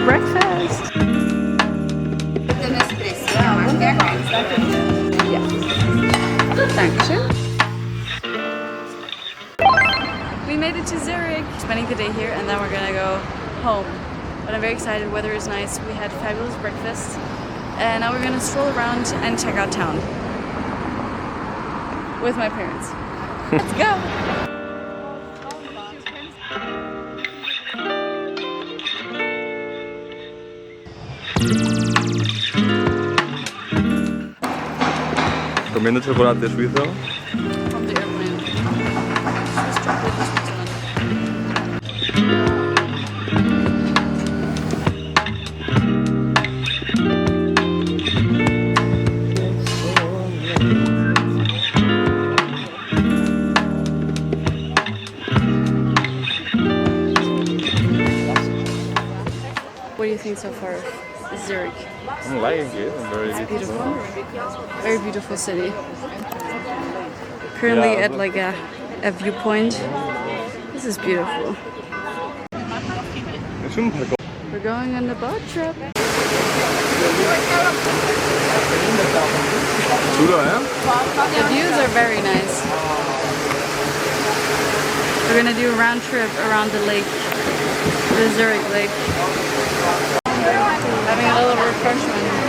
Breakfast. Dankeschön. We made it to Zurich. Spending the day here and then we're gonna go home. But I'm very excited. Weather is nice. We had fabulous breakfast. And now we're gonna stroll around and check out town. With my parents. Let's go! Comiendo chocolate suizo. From the airplane. Swiss chocolate in Switzerland. What do you think so far of Zurich? I'm liking it. I'm very Beautiful. Very beautiful city. Currently Yeah, at like a viewpoint. This is beautiful. We're going on the boat trip. The views are very nice. We're gonna do a round trip around the lake, the Zurich lake. Having a little refreshment.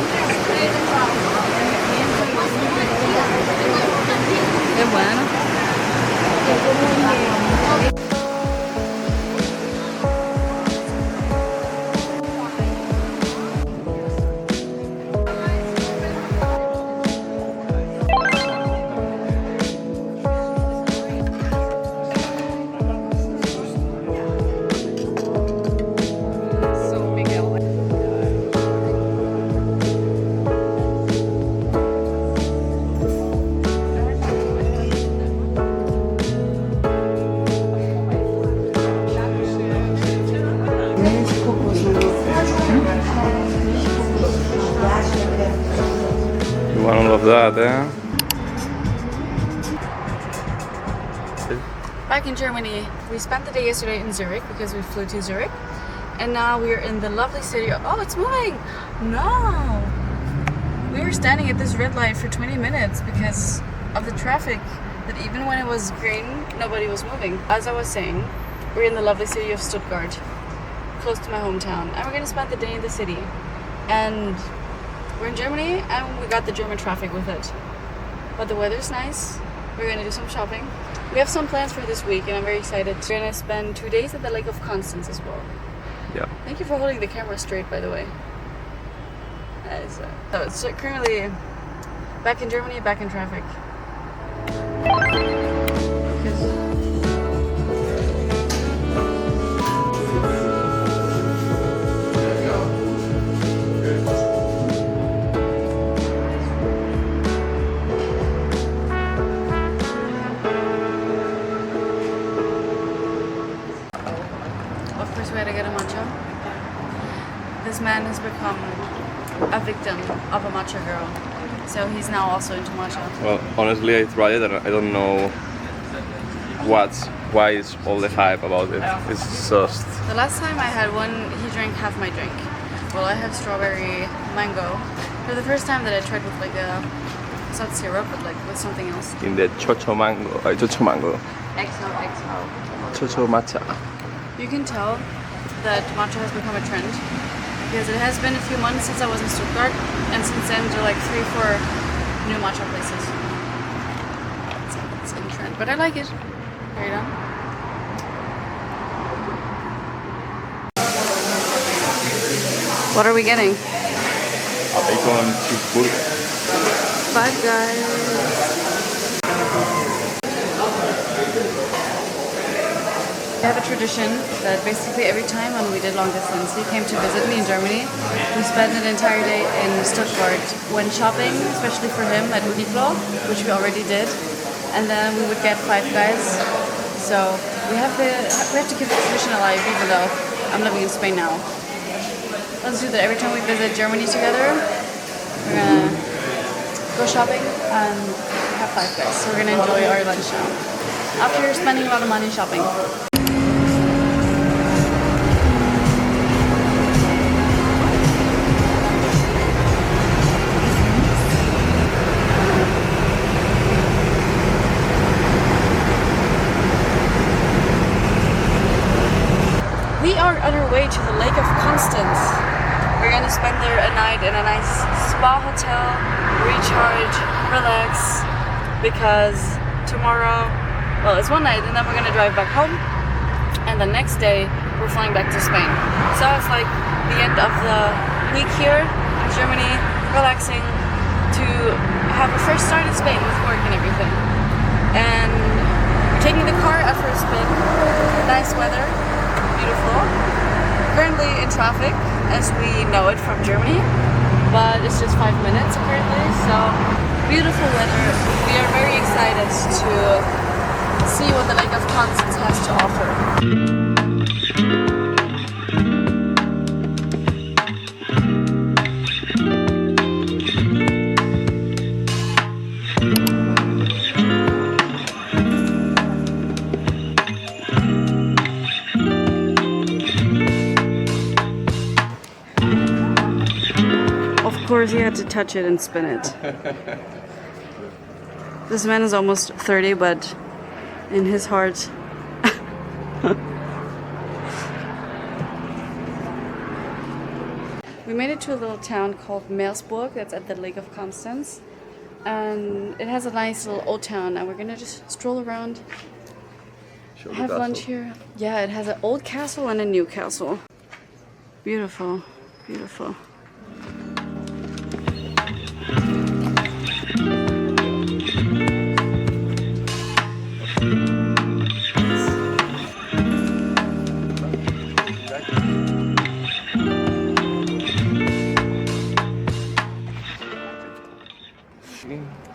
Qué bueno. You wanna love that, eh? Back in Germany, we spent the day yesterday in Zurich because we flew to Zurich. And now we're in the lovely city. Oh, it's moving! No! We were standing at this red light for 20 minutes because of the traffic, that even when it was green, nobody was moving. As I was saying, we're in the lovely city of Stuttgart, close to my hometown. And we're gonna spend the day in the city. And we're in Germany and we got the German traffic with it. But the weather's nice. We're gonna do some shopping. We have some plans for this week and I'm very excited. We're gonna spend 2 days at the Lake of Constance as well. Yeah. Thank you for holding the camera straight, by the way. So it's currently back in Germany, back in traffic. Of course we had to get a matcha. This man has become a victim of a matcha girl. So he's now also into matcha. Well, honestly, I tried it and I don't know why is all the hype about it. It's just... The last time I had one, he drank half my drink. Well, I have strawberry mango. For the first time that I tried with like a, it's not syrup, but like with something else. in the chocho mango. XO. Chocho matcha. You can tell that matcha has become a trend because it has been a few months since I was in Stuttgart, and since then there are like 3-4 new matcha places. It's in trend, but I like it. Are you done? What are we getting? A bacon cheeseburger. Five Guys. We have a tradition that basically every time when we did long distance, he came to visit me in Germany. We spent an entire day in Stuttgart when shopping, especially for him at Uniqlo, which we already did. And then we would get Five Guys. So we have to keep the tradition alive, even though I'm living in Spain now. Let's do that every time we visit Germany together. We're gonna go go shopping and have Five Guys. So we're gonna enjoy our lunch now. After spending a lot of money shopping. We are on our way to the Lake of Constance. We're gonna spend there a night in a nice spa hotel, recharge, relax, because tomorrow, well, it's one night and then we're gonna drive back home, and the next day we're flying back to Spain. So it's like the end of the week here in Germany, relaxing, to have a fresh start in Spain with work and everything. And we're taking the car out for a spin. Nice weather. Beautiful. Currently in traffic, as we know it from Germany, but it's just 5 minutes apparently, so beautiful weather. We are very excited to see what the Lake of Constance has to offer. Of course, he had to touch it and spin it. This man is almost 30, but in his heart. We made it to a little town called Meersburg, that's at the Lake of Constance. And it has a nice little old town, and we're gonna just stroll around, have lunch here. Yeah, it has an old castle and a new castle. Beautiful, beautiful.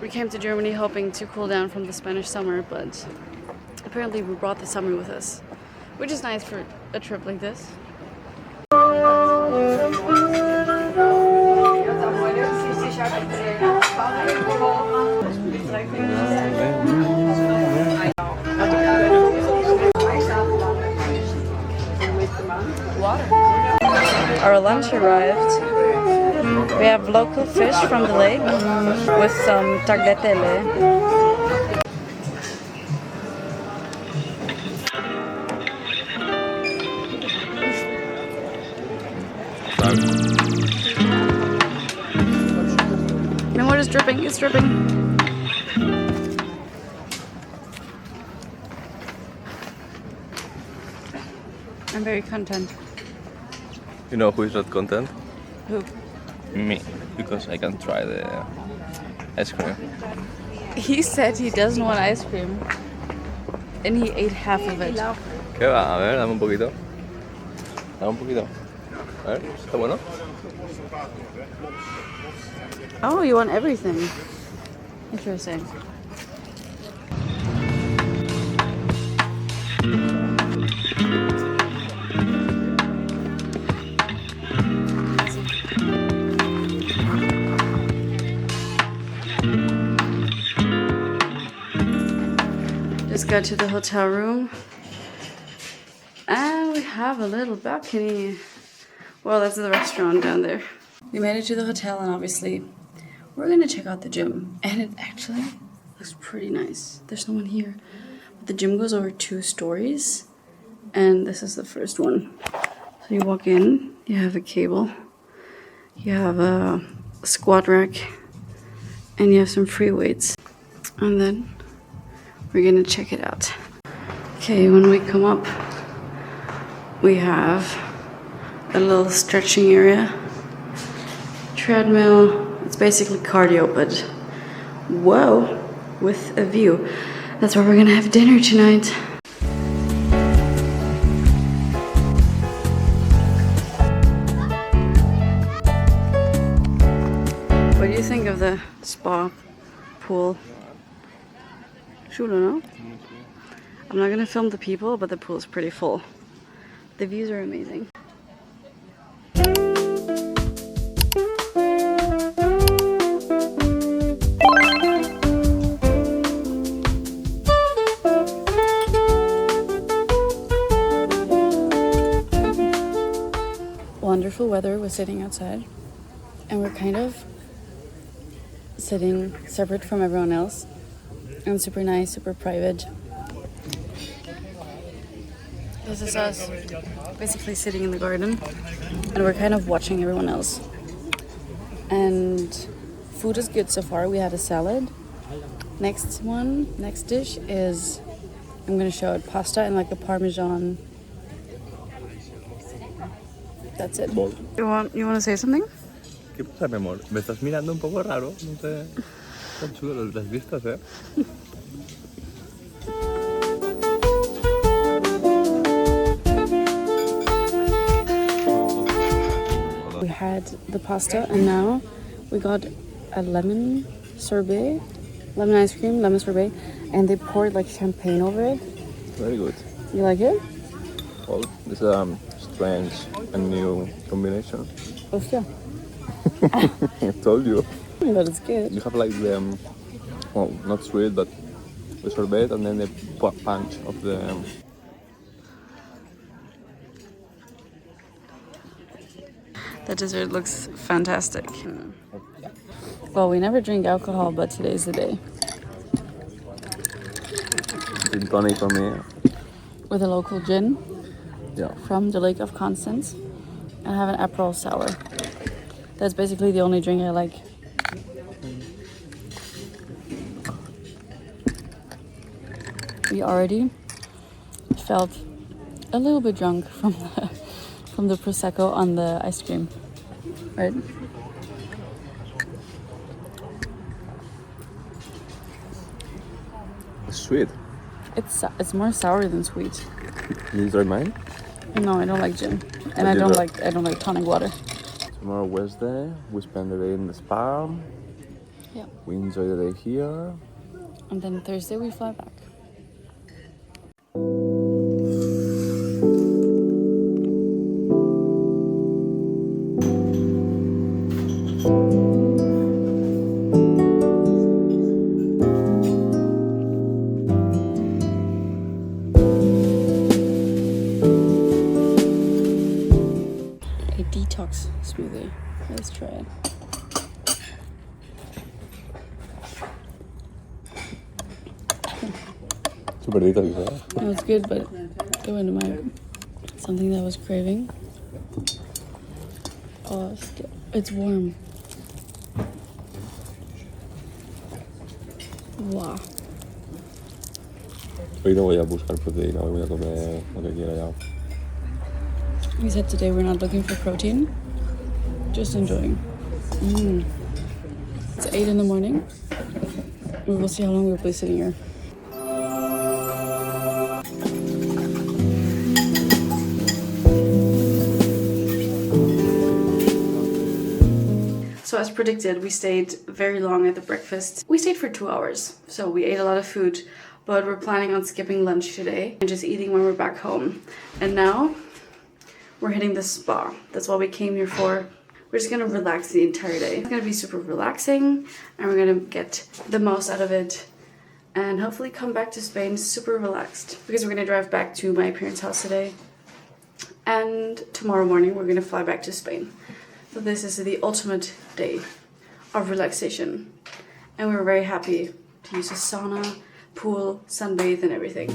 We came to Germany hoping to cool down from the Spanish summer, but apparently we brought the summer with us, which is nice for a trip like this. Our lunch arrived. We have local fish from the lake with some tagliatelle. And what is dripping? It's dripping. I'm very content. You know who is not content? Who? Me, because I can try the ice cream. He said he doesn't want ice cream, and he ate half of it. ¿Qué va? A ver, dame un poquito. Dame un poquito. A ver, ¿está bueno? Oh, you want everything. Interesting. Just got to the hotel room, and we have a little balcony. Well, that's the restaurant down there. We made it to the hotel, and obviously we're gonna check out the gym, and it actually looks pretty nice. There's no one here, but the gym goes over 2 stories, and this is the first one. So you walk in, you have a cable, you have a squat rack, and you have some free weights, and then we're gonna check it out. Okay, when we come up, we have a little stretching area, treadmill. It's basically cardio, but whoa, with a view. That's where we're gonna have dinner tonight. What do you think of the spa pool? Chulo, no? I'm not gonna film the people, but the pool is pretty full. The views are amazing. wonderful weather. We're sitting outside and we're kind of sitting separate from everyone else and super nice, super private. This is us basically sitting in the garden and we're kind of watching everyone else. And food is good so far. We had a salad. Next dish is, I'm gonna show it, pasta and like a parmesan. That's it. You want to say something? ¿Qué pasa, mi amor? Me estás mirando un poco raro. No te... Tan chulo las vistas, ¿eh? We had the pasta and now we got a lemon sorbet, lemon ice cream, lemon sorbet, and they poured like champagne over it. Very good. You like it? Well, this is a strange and new combination. Oh yeah. I told you. But it's good. You have like the, well, not sweet, but the sorbet and then the punch of the... The dessert looks fantastic. Well, we never drink alcohol, but today's the day. Gin tonic for me. With a local gin. Yeah. From the Lake of Constance. And I have an Aperol sour. That's basically the only drink I like. We already felt a little bit drunk from the Prosecco on the ice cream, right? It's sweet. It's more sour than sweet. These are mine? No, I don't like gin, and I don't like tonic water. Tomorrow Wednesday, we spend the day in the spa. Yeah. We enjoy the day here. And then Thursday we fly back. A detox smoothie. Let's try it. Super detox, huh? No, it's good, but it went to my something that I was craving. Oh, it's warm. Wow. Hoy no voy a buscar proteína, hoy voy a comer lo que quiera ya. We said today we're not looking for protein, just enjoying. It's 8 in the morning. We will see how long we'll be sitting here. So as predicted, we stayed very long at the breakfast. We stayed for 2 hours, so we ate a lot of food, but we're planning on skipping lunch today and just eating when we're back home. And now we're hitting the spa. That's what we came here for. We're just gonna relax the entire day. It's gonna be super relaxing and we're gonna get the most out of it and hopefully come back to Spain super relaxed, because we're gonna drive back to my parents' house today and tomorrow morning we're gonna fly back to Spain. So this is the ultimate day of relaxation and we're very happy to use a sauna, pool, sunbathe and everything.